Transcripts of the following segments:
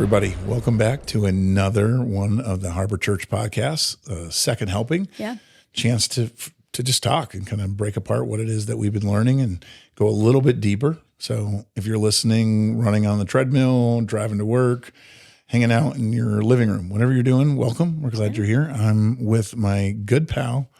everybody. Welcome back to another one of the Harbor.Church podcasts, second helping. Yeah. Chance to just talk and kind of break apart what it is that we've been learning and go a little bit deeper. So if you're listening, running on the treadmill, driving to work, hanging out in your living room, whatever you're doing, welcome. We're glad you're here. I'm with my good pal,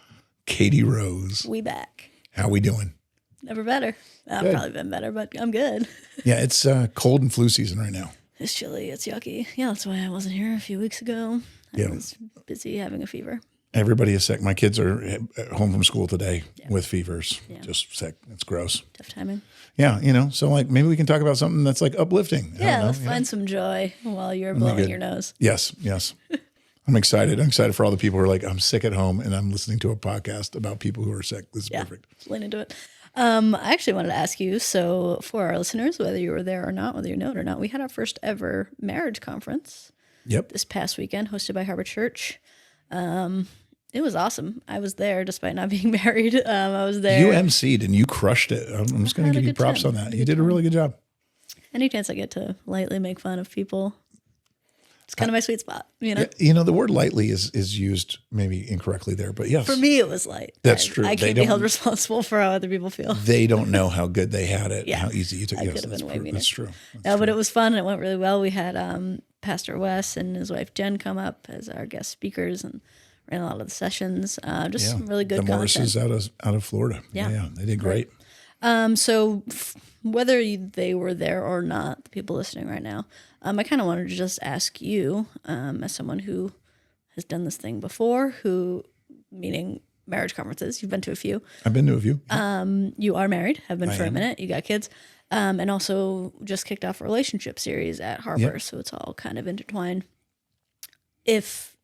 Katie Rose. We back. How we doing? Never better. I've probably been better, but I'm good. Yeah, it's cold and flu season right now. It's chilly. It's yucky. Yeah, that's why I wasn't here a few weeks ago. I was busy having a fever. Everybody is sick. My kids are at home from school today with fevers, just sick. It's gross. Tough timing. Yeah, so like maybe we can talk about something that's like uplifting. Yeah, let's find some joy while you're blowing your nose. Yes. I'm excited. I'm excited for all the people who are like, I'm sick at home and I'm listening to a podcast about people who are sick. This is perfect. Lean into it. I actually wanted to ask you, so for our listeners, whether you were there or not, whether you know it or not, we had our first ever marriage conference this past weekend, hosted by Harbor.Church. It was awesome. I was there despite not being married. I was there. You emceed and you crushed it. I'm just going to give you props on that. You did a really good job. Any chance I get to lightly make fun of people, it's kind of my sweet spot, you know? Yeah, the word lightly is used maybe incorrectly there, but yes. For me, it was light. That's true. I can't be held responsible for how other people feel. They don't know how good they had it, how easy you took it. I could have been way meaner. That's true. But it was fun. And it went really well. We had Pastor Wes and his wife Jen come up as our guest speakers and ran a lot of the sessions. Some really good content. The Morrises out of Florida. Yeah, they did great. So whether they were there or not, the people listening right now, I kind of wanted to just ask you, as someone who has done this thing before, meaning marriage conferences, you've been to a few. I've been to a few. You are married, have been for a minute, you got kids, and also just kicked off a relationship series at Harbor, so it's all kind of intertwined. If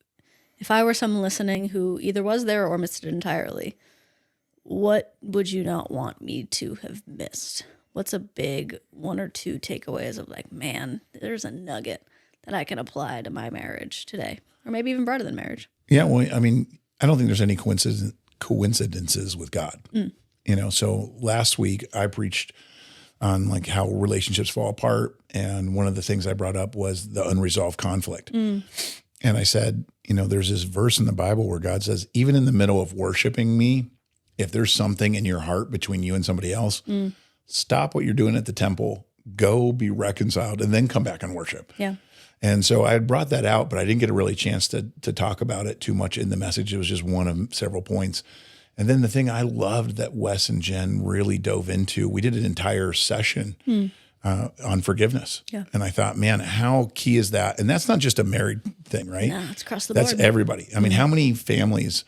I were someone listening who either was there or missed it entirely, what would you not want me to have missed? What's a big one or two takeaways of like, man, there's a nugget that I can apply to my marriage today, or maybe even broader than marriage? Yeah, well, I mean, I don't think there's any coincidences with God. So last week I preached on like how relationships fall apart, and one of the things I brought up was the unresolved conflict. And I said, there's this verse in the Bible where God says, even in the middle of worshiping me, if there's something in your heart between you and somebody else, stop what you're doing at the temple, go be reconciled, and then come back and worship. Yeah. And so I had brought that out, but I didn't get a really chance to talk about it too much in the message. It was just one of several points. And then the thing I loved that Wes and Jen really dove into, we did an entire session on forgiveness. Yeah. And I thought, man, how key is that? And that's not just a married thing, right? No, it's across the board. That's everybody. I mean, how many families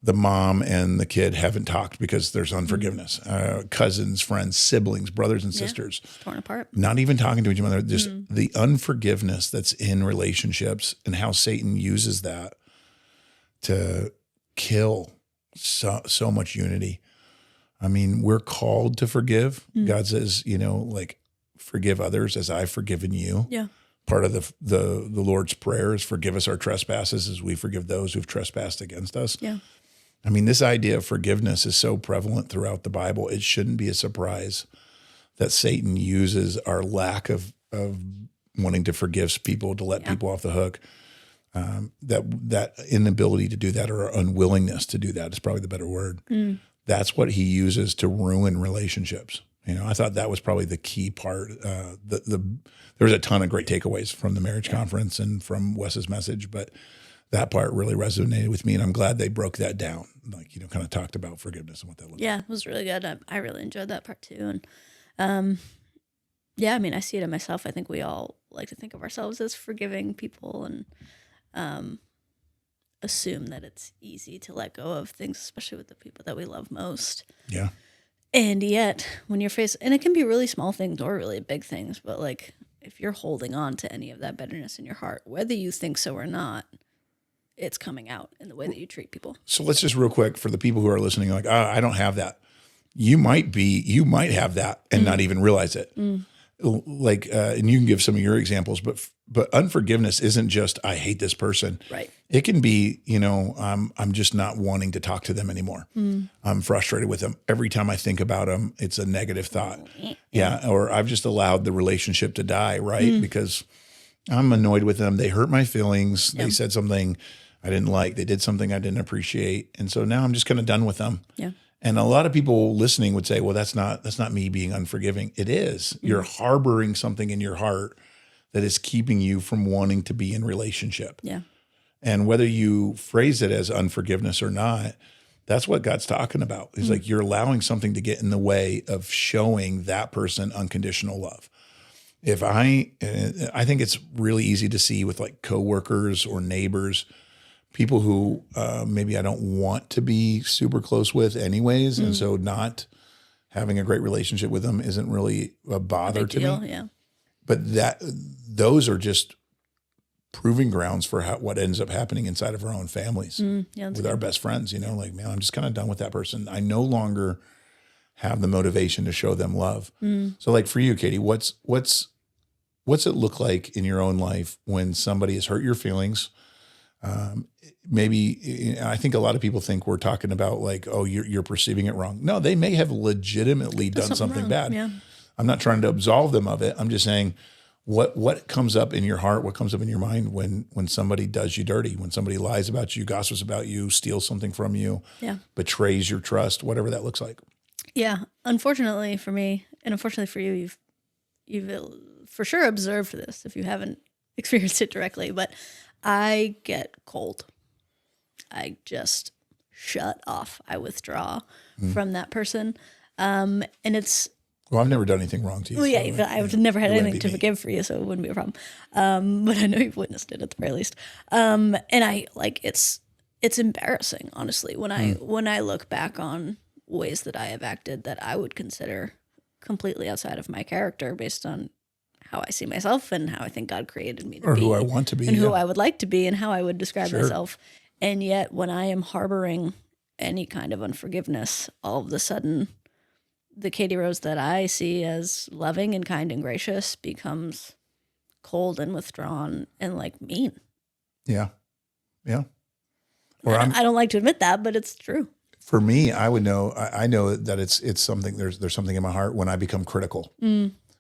the mom and the kid haven't talked because there's unforgiveness? Cousins, friends, siblings, brothers and sisters. Torn apart. Not even talking to each other. Just the unforgiveness that's in relationships and how Satan uses that to kill so much unity. I mean, we're called to forgive. God says, forgive others as I've forgiven you. Yeah. Part of the Lord's Prayer is forgive us our trespasses as we forgive those who've trespassed against us. Yeah. I mean, this idea of forgiveness is so prevalent throughout the Bible. It shouldn't be a surprise that Satan uses our lack of wanting to forgive people, to let people off the hook. That inability to do that, or unwillingness to do that, is probably the better word. That's what he uses to ruin relationships. I thought that was probably the key part. There was a ton of great takeaways from the marriage conference and from Wes's message, but that part really resonated with me, and I'm glad they broke that down, kind of talked about forgiveness and what that looked like. Yeah, it was really good. I really enjoyed that part too. And I mean, I see it in myself. I think we all like to think of ourselves as forgiving people and assume that it's easy to let go of things, especially with the people that we love most. Yeah. And yet, when you're faced, and it can be really small things or really big things, but like if you're holding on to any of that bitterness in your heart, whether you think so or not, it's coming out in the way that you treat people. So let's just real quick, for the people who are listening, like, I don't have that. You might have that and not even realize it. Like, and you can give some of your examples, but unforgiveness isn't just, I hate this person. Right. It can be, I'm just not wanting to talk to them anymore. I'm frustrated with them. Every time I think about them, it's a negative thought. Yeah. Or I've just allowed the relationship to die, right? Because I'm annoyed with them. They hurt my feelings. Yeah. They said something I didn't like. They did something I didn't appreciate. And so now I'm just kind of done with them. Yeah. And a lot of people listening would say, well, that's not me being unforgiving. It is. Mm-hmm. You're harboring something in your heart that is keeping you from wanting to be in relationship. Yeah. And whether you phrase it as unforgiveness or not, that's what God's talking about. It's like you're allowing something to get in the way of showing that person unconditional love. I think it's really easy to see with like coworkers or neighbors, people who maybe I don't want to be super close with anyways. And so not having a great relationship with them isn't really a bother to me. Yeah. But those are just proving grounds for what ends up happening inside of our own families with our best friends, like, man, I'm just kind of done with that person. I no longer have the motivation to show them love. So like for you, Katie, what's it look like in your own life when somebody has hurt your feelings? Maybe I think a lot of people think we're talking about like, oh, you're perceiving it wrong. No, they may have legitimately done something bad. Yeah. I'm not trying to absolve them of it. I'm just saying what comes up in your heart, what comes up in your mind when somebody does you dirty, when somebody lies about you, gossips about you, steals something from you, betrays your trust, whatever that looks like. Yeah. Unfortunately for me, and unfortunately for you, you've for sure observed this if you haven't experienced it directly, but I get cold. I just shut off. I withdraw from that person. And it's, well, I've never done anything wrong to you. well, yeah, I've never had anything to forgive for you, so it wouldn't be a problem. But I know you've witnessed it at the very least. And I like, it's embarrassing, honestly, when I look back on ways that I have acted that I would consider completely outside of my character based on how I see myself and how I think God created me to be. Or who I want to be. And who I would like to be and how I would describe myself. And yet when I am harboring any kind of unforgiveness, all of a sudden the Katie Rose that I see as loving and kind and gracious becomes cold and withdrawn and like mean. Yeah. Yeah. Or I don't like to admit that, but it's true. For me, I would know, I know that it's something, there's something in my heart when I become critical.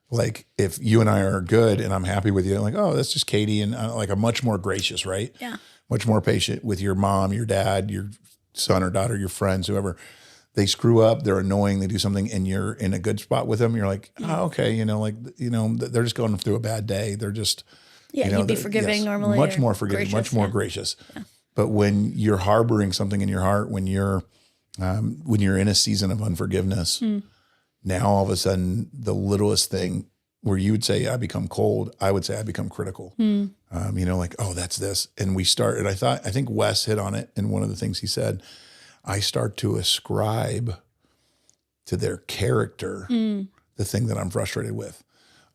Like if you and I are good and I'm happy with you, I'm like, oh, that's just Katie. And like I'm much more gracious, right? Yeah. Much more patient with your mom, your dad, your son or daughter, your friends, whoever. They screw up, they're annoying, they do something and you're in a good spot with them. You're like, oh, okay. They're just going through a bad day. They're just, you'd be forgiving normally. Much more forgiving, much more gracious. Yeah. But when you're harboring something in your heart, when you're in a season of unforgiveness, now all of a sudden the littlest thing where you would say I become cold, I would say I become critical. Like, oh, that's this. And I think Wes hit on it in one of the things he said. I start to ascribe to their character the thing that I'm frustrated with.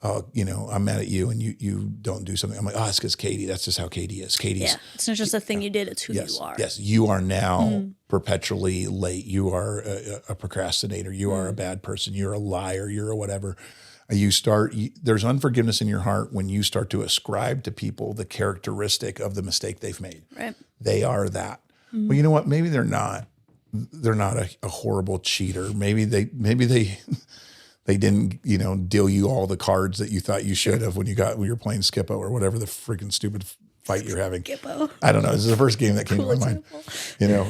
I'm mad at you and you don't do something. I'm like, it's because Katie. That's just how Katie is. Katie's. Yeah, it's not just a thing you did. It's who you are. Yes, you are now perpetually late. You are a procrastinator. You are a bad person. You're a liar. You're a whatever. There's unforgiveness in your heart when you start to ascribe to people the characteristic of the mistake they've made. Right. They are that. Well, you know what? Maybe they're not. They're not a horrible cheater. Maybe they didn't, deal you all the cards that you thought you should have when you were playing Skippo or whatever the freaking stupid fight you're having. Skippo. I don't know. This is the first game that came to my mind.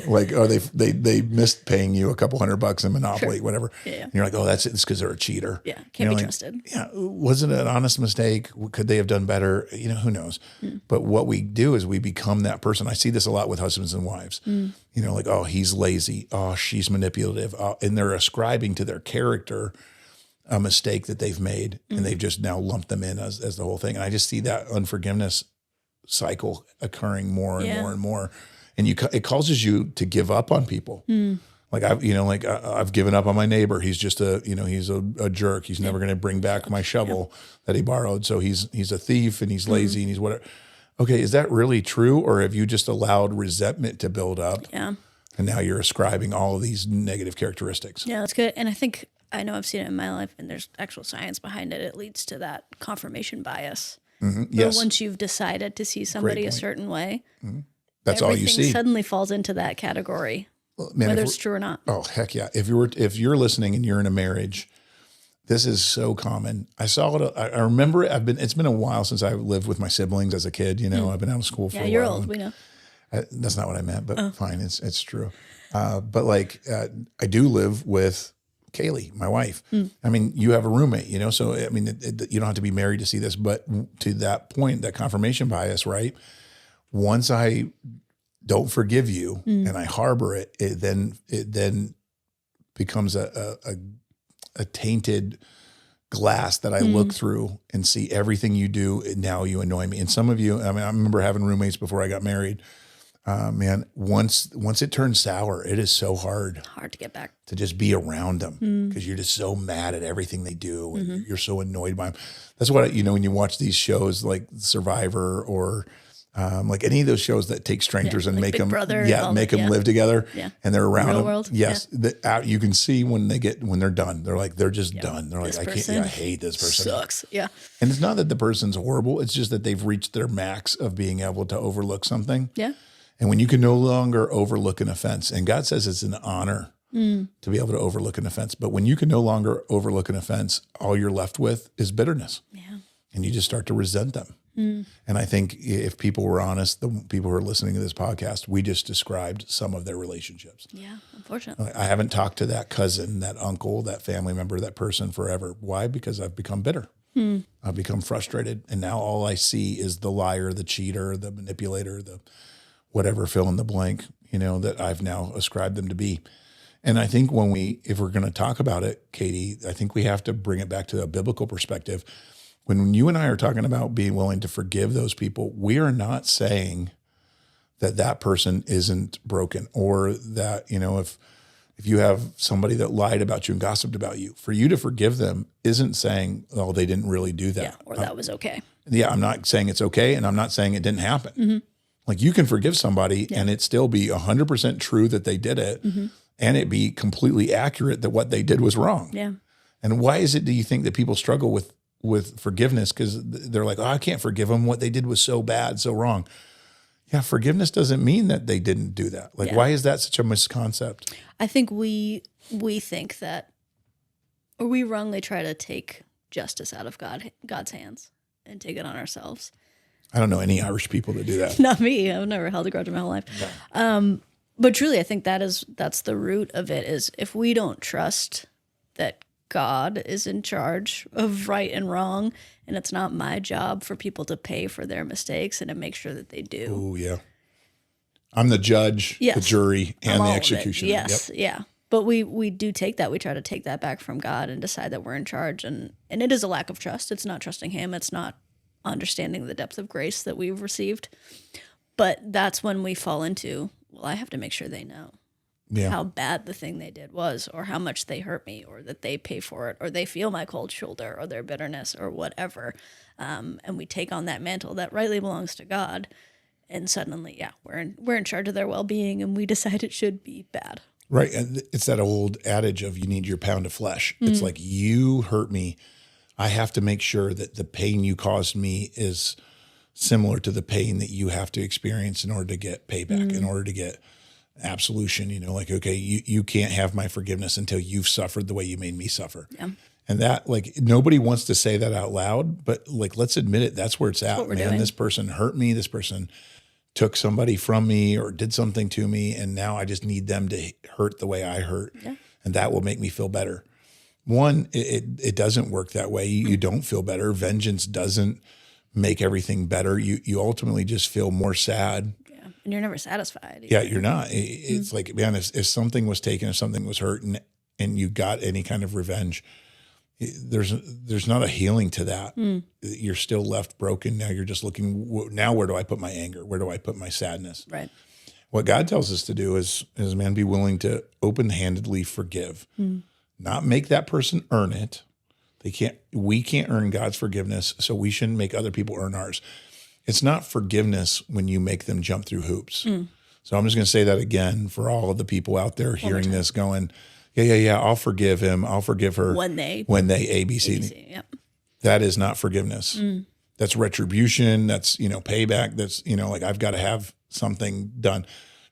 Like, oh, they missed paying you a couple $100 in Monopoly, whatever. Yeah. And you're like, oh, that's it. It's because they're a cheater. Yeah. Can't be trusted. Yeah. Was it an honest mistake? Could they have done better? Who knows? But what we do is we become that person. I see this a lot with husbands and wives. Like, oh, he's lazy. Oh, she's manipulative. And they're ascribing to their character a mistake that they've made, and they've just now lumped them in as the whole thing. And I just see that unforgiveness cycle occurring more and more and more. And it causes you to give up on people. Like I've given up on my neighbor. He's just he's a jerk. He's never going to bring back my shovel that he borrowed. So he's a thief and he's lazy and he's whatever. Okay. Is that really true? Or have you just allowed resentment to build up? Yeah. And now you're ascribing all of these negative characteristics. Yeah, that's good. And I know I've seen it in my life, and there's actual science behind it. It leads to that confirmation bias. Yes. But once you've decided to see somebody a certain way, that's all you see. Everything suddenly falls into that category, whether it's true or not. Oh, heck yeah. If you're listening and you're in a marriage this is so common. I saw it. I remember it. It's been a while since I lived with my siblings as a kid. I've been out of school for a while. Yeah, you're old. We know. That's not what I meant, but fine. It's true. But like, I do live with Kaylee, my wife. I mean, you have a roommate, so I mean, you don't have to be married to see this, but to that point, that confirmation bias, right? Once I don't forgive you and I harbor it, it then becomes a tainted glass that I look through and see everything you do. And now you annoy me. And some of you, I mean, I remember having roommates before I got married. Man, once it turns sour, it is so hard to get back to just be around them because you're just so mad at everything they do and you're so annoyed by them. That's what when you watch these shows like Survivor or like any of those shows that take strangers and like make them, make them live together, and they're around Real them. world. Yes, you can see when they're done. They're just done. They're like, I hate this person. Sucks. Yeah, and it's not that the person's horrible. It's just that they've reached their max of being able to overlook something. Yeah. And when you can no longer overlook an offense, and God says it's an honor to be able to overlook an offense, but when you can no longer overlook an offense, all you're left with is bitterness. Yeah. And you just start to resent them. And I think if people were honest, the people who are listening to this podcast, we just described some of their relationships. Yeah, unfortunately. I haven't talked to that cousin, that uncle, that family member, that person forever. Why? Because I've become bitter. I've become frustrated. And now all I see is the liar, the cheater, the manipulator, the whatever, fill in the blank, that I've now ascribed them to be. And I think if we're going to talk about it, Katie, I think we have to bring it back to a biblical perspective. When you and I are talking about being willing to forgive those people, we are not saying that person isn't broken or that, if you have somebody that lied about you and gossiped about you, for you to forgive them isn't saying, oh, they didn't really do that. Yeah, or that was okay. Yeah, I'm not saying it's okay, and I'm not saying it didn't happen. Like you can forgive somebody and it still be 100% true that they did it and it be completely accurate that what they did was wrong. Yeah. And why is it, do you think, that people struggle with forgiveness? Because they're like, oh, I can't forgive them. What they did was so bad, so wrong. Yeah, forgiveness doesn't mean that they didn't do that. Like, why is that such a misconcept? I think we think that, or we wrongly try to take justice out of God's hands and take it on ourselves. I don't know any Irish people that do that. Not me. I've never held a grudge in my whole life. No. But truly, I think that's the root of it, is if we don't trust that God is in charge of right and wrong, and it's not my job for people to pay for their mistakes and to make sure that they do. Oh, yeah. I'm the judge, the jury, and the executioner. Yes, yeah. But we do take that. We try to take that back from God and decide that we're in charge. And it is a lack of trust. It's not trusting him. It's not understanding the depth of grace that we've received. But that's when we fall into, well, I have to make sure they know how bad the thing they did was, or how much they hurt me, or that they pay for it, or they feel my cold shoulder, or their bitterness, or whatever. And we take on that mantle that rightly belongs to God. And suddenly, we're in charge of their well-being, and we decide it should be bad. Right. And it's that old adage of you need your pound of flesh. It's like, you hurt me. I have to make sure that the pain you caused me is similar to the pain that you have to experience in order to get payback, in order to get absolution. Like, okay, you can't have my forgiveness until you've suffered the way you made me suffer. Yeah. And that, like, nobody wants to say that out loud, but like, let's admit it. That's where it's at, man. Doing. This person hurt me. This person took somebody from me or did something to me, and now I just need them to hurt the way I hurt, and that will make me feel better. One, it doesn't work that way. You don't feel better. Vengeance doesn't make everything better. You ultimately just feel more sad. Yeah, and you're never satisfied. Yeah, you're not. It's like, man, if something was taken, if something was hurt, and you got any kind of revenge, there's not a healing to that. You're still left broken. Now you're just looking, now where do I put my anger? Where do I put my sadness? Right. What God tells us to do is man, be willing to open-handedly forgive. Not make that person earn it. We can't earn God's forgiveness, so we shouldn't make other people earn ours. It's not forgiveness when you make them jump through hoops. So I'm just going to say that again for all of the people out there hearing this going, yeah, I'll forgive him. I'll forgive her. When they ABC. Yep. That is not forgiveness. That's retribution. That's, payback. That's, like, I've got to have something done.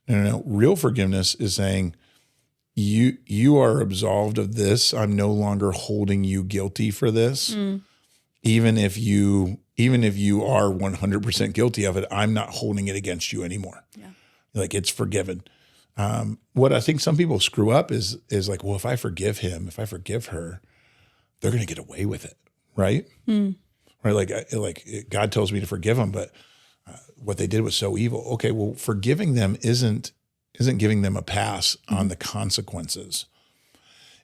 No. Real forgiveness is saying, you are absolved of this. I'm no longer holding you guilty for this. Even if you are 100% guilty of it, I'm not holding it against you anymore. Yeah. Like, it's forgiven. What I think some people screw up is like, well, if I forgive him, if I forgive her, they're going to get away with it. Right. Right. Like God tells me to forgive them, but what they did was so evil. Okay. Well, forgiving them isn't giving them a pass on the consequences.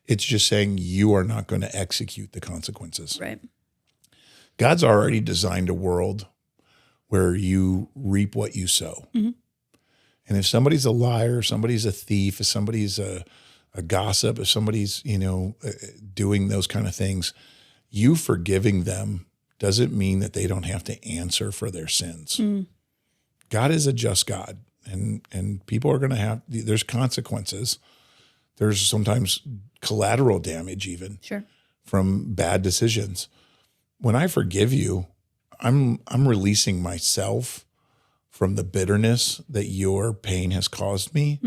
It's just saying you are not going to execute the consequences. Right. God's already designed a world where you reap what you sow. And if somebody's a liar, somebody's a thief, if somebody's a gossip, if somebody's, doing those kind of things, you forgiving them doesn't mean that they don't have to answer for their sins. God is a just God, and people are going to have, there's consequences. There's sometimes collateral damage even from bad decisions. When I forgive you, I'm releasing myself from the bitterness that your pain has caused me.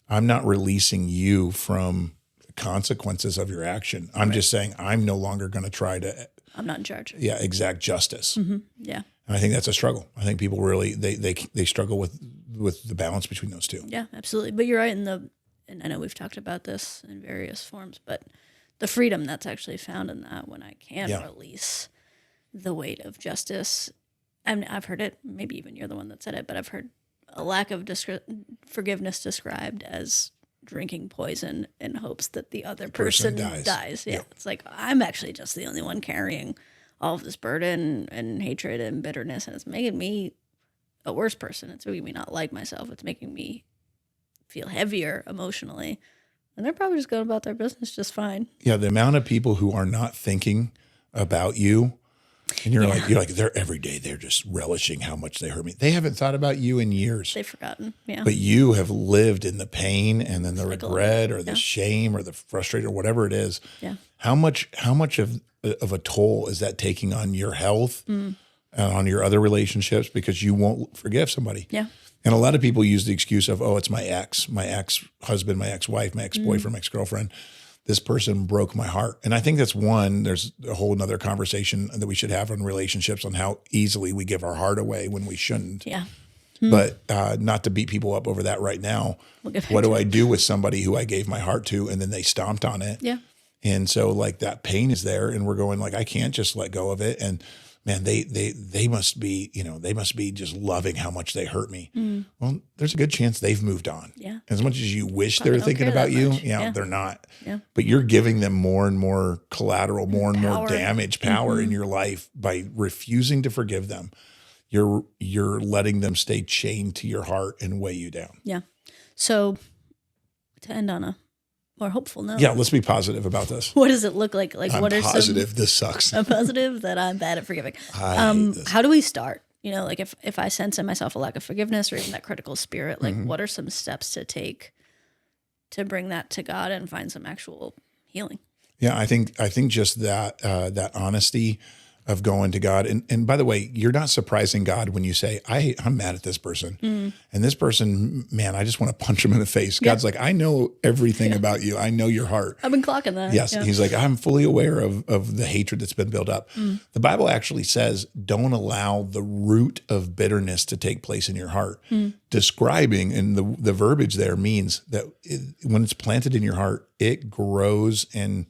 I'm not releasing you from the consequences of your action. I'm just saying I'm no longer going to try to. I'm not in charge. Yeah, exact justice. Yeah. And I think that's a struggle. I think people really they struggle with the balance between those two. Yeah, absolutely. But you're right and I know we've talked about this in various forms, but the freedom that's actually found in that when I can release the weight of justice. I've heard it, maybe even you're the one that said it, but I've heard a lack of forgiveness described as drinking poison in hopes that the other person dies. Yeah. It's like, I'm actually just the only one carrying all of this burden and hatred and bitterness, and it's making me a worse person. It's making me not like myself. It's making me feel heavier emotionally. And they're probably just going about their business just fine. Yeah, the amount of people who are not thinking about you, and you're like, they're every day, they're just relishing how much they hurt me. They haven't thought about you in years. They've forgotten, But you have lived in the pain and then the regret or the shame or the frustration or whatever it is. Yeah. How much of a toll is that taking on your health and on your other relationships because you won't forgive somebody? Yeah. And a lot of people use the excuse of, oh, it's my ex-husband, my ex-wife, my ex-boyfriend, my ex-girlfriend. This person broke my heart. And I think that's one, there's a whole nother conversation that we should have on relationships on how easily we give our heart away when we shouldn't. Yeah. But not to beat people up over that right now. What do I do with somebody who I gave my heart to and then they stomped on it? Yeah. And so like that pain is there and we're going like, I can't just let go of it. And man, they must be, they must be just loving how much they hurt me. Well, there's a good chance they've moved on. Yeah. As much as you wish they were thinking about you, they're not. Yeah. But you're giving them more and more collateral, more and more damage, power in your life by refusing to forgive them. You're letting them stay chained to your heart and weigh you down. Yeah. So to end on a more hopeful note. Yeah, let's be positive about this. What does it look like? Like, I'm what are positive? This sucks. I'm positive that I'm bad at forgiving. I hate this. How do we start? Like if I sense in myself a lack of forgiveness or even that critical spirit, like what are some steps to take to bring that to God and find some actual healing? Yeah, I think just that that honesty of going to God. And by the way, you're not surprising God when you say, I'm mad at this person. And this person, man, I just want to punch him in the face. God's like, I know everything about you. I know your heart. I've been clocking that. Yes. Yeah. He's like, I'm fully aware of the hatred that's been built up. The Bible actually says, don't allow the root of bitterness to take place in your heart. Describing, and the verbiage there means that when it's planted in your heart, it grows and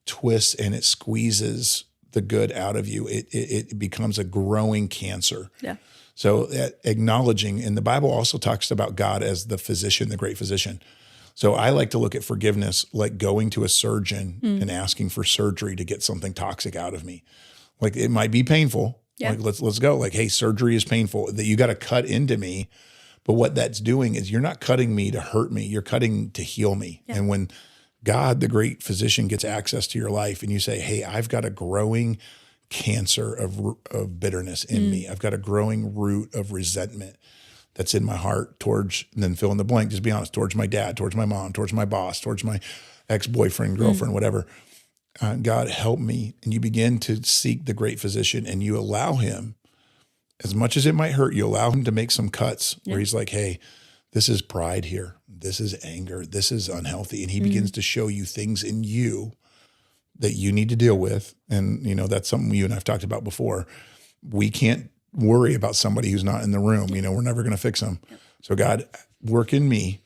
twists and it squeezes the good out of you. It becomes a growing cancer. Yeah. So acknowledging, and the Bible also talks about God as the physician, the great physician. So I like to look at forgiveness like going to a surgeon and asking for surgery to get something toxic out of me. Like it might be painful. Yeah. Like let's go. Like, hey, surgery is painful. That you got to cut into me. But what that's doing is you're not cutting me to hurt me. You're cutting to heal me. Yeah. And when God, the great physician, gets access to your life and you say, hey, I've got a growing cancer of bitterness in me. I've got a growing root of resentment that's in my heart towards, and then fill in the blank, just be honest, towards my dad, towards my mom, towards my boss, towards my ex-boyfriend, girlfriend, whatever. God, help me. And you begin to seek the great physician and you allow him, as much as it might hurt, you allow him to make some cuts where he's like, hey, this is pride here. This is anger. This is unhealthy. And he begins to show you things in you that you need to deal with. And, that's something you and I've talked about before. We can't worry about somebody who's not in the room. We're never going to fix them. Yep. So God, work in me.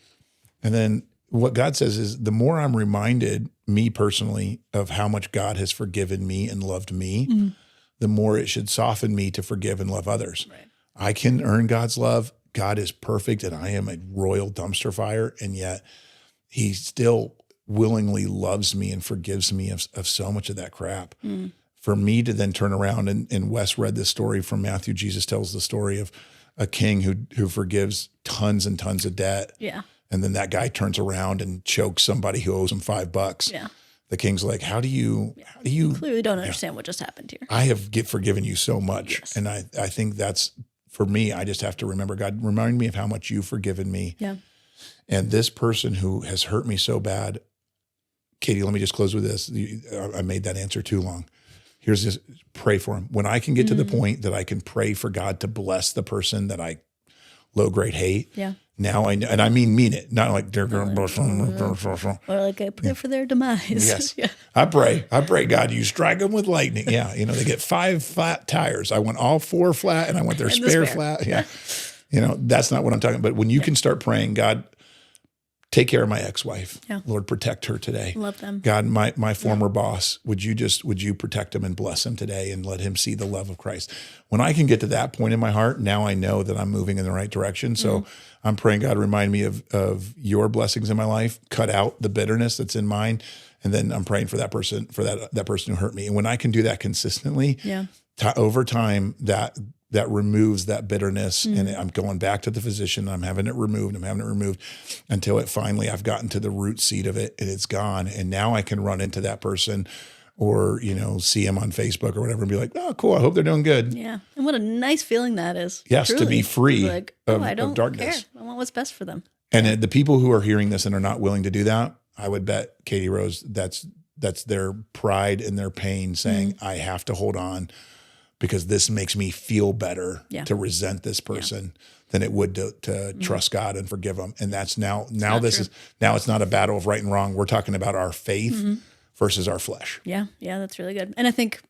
And then what God says is the more I'm reminded, me personally, of how much God has forgiven me and loved me, the more it should soften me to forgive and love others. Right. I can earn God's love. God is perfect and I am a royal dumpster fire. And yet he still willingly loves me and forgives me of so much of that crap. For me to then turn around, and Wes read this story from Matthew. Jesus tells the story of a king who forgives tons and tons of debt. Yeah. And then that guy turns around and chokes somebody who owes him $5. Yeah. The king's like, how do you clearly don't understand what just happened here. I have forgiven you so much. Yes. And I think that's, for me, I just have to remember, God, remind me of how much you've forgiven me. Yeah. And this person who has hurt me so bad, Katie, let me just close with this. I made that answer too long. Here's this, pray for him. When I can get to the point that I can pray for God to bless the person that I low grade hate. Yeah. Now I know, and I mean it, not like they're going to bless them. Or like I pray for their demise. Yes. Yeah. I pray, God, you strike them with lightning. Yeah. They get 5 flat tires. I want all 4 flat and I want their spare flat. Yeah. That's not what I'm talking about. But when you can start praying, God, take care of my ex-wife. Yeah. Lord, protect her today. Love them. God, my former boss, would you protect him and bless him today and let him see the love of Christ? When I can get to that point in my heart, now I know that I'm moving in the right direction. So I'm praying, God, remind me of your blessings in my life, cut out the bitterness that's in mine. And then I'm praying for that person, that person who hurt me. And when I can do that consistently, over time, that removes that bitterness. And I'm going back to the physician. I'm having it removed until it finally, I've gotten to the root seed of it and it's gone. And now I can run into that person or, see him on Facebook or whatever and be like, oh, cool. I hope they're doing good. Yeah. And what a nice feeling that is. Yes. Truly. To be free I don't of darkness. care. I want what's best for them. And the people who are hearing this and are not willing to do that, I would bet, Katie Rose, that's their pride and their pain saying, I have to hold on because this makes me feel better to resent this person than it would to trust God and forgive them. And that's now it's not a battle of right and wrong. We're talking about our faith versus our flesh. Yeah. Yeah. That's really good. And I think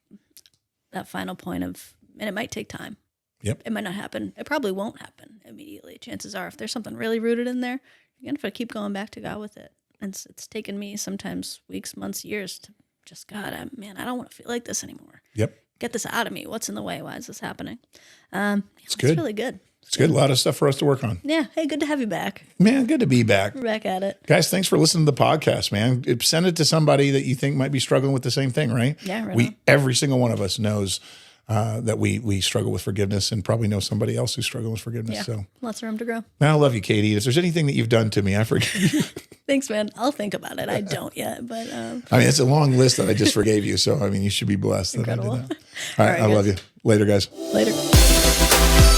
that final point and it might take time. Yep. It might not happen. It probably won't happen immediately. Chances are if there's something really rooted in there, you're going to have to keep going back to God with it. And it's taken me sometimes weeks, months, years to just, God, I don't want to feel like this anymore. Yep. Get this out of me. What's in the way? Why is this happening? It's good. It's really good. It's good. A lot of stuff for us to work on. Yeah. Hey, good to have you back. Man, good to be back. We're back at it. Guys, thanks for listening to the podcast, man. Send it to somebody that you think might be struggling with the same thing, right? Yeah, right. Every single one of us knows that we struggle with forgiveness and probably know somebody else who's struggling with forgiveness. Yeah. So Lots of room to grow. Man, I love you, Katie. If there's anything that you've done to me, I forgive you. Thanks, man. I'll think about it. I don't yet, but it's a long list that I just forgave you. So you should be blessed. Incredible. That I did that. All right, I love you. Later, guys. Later.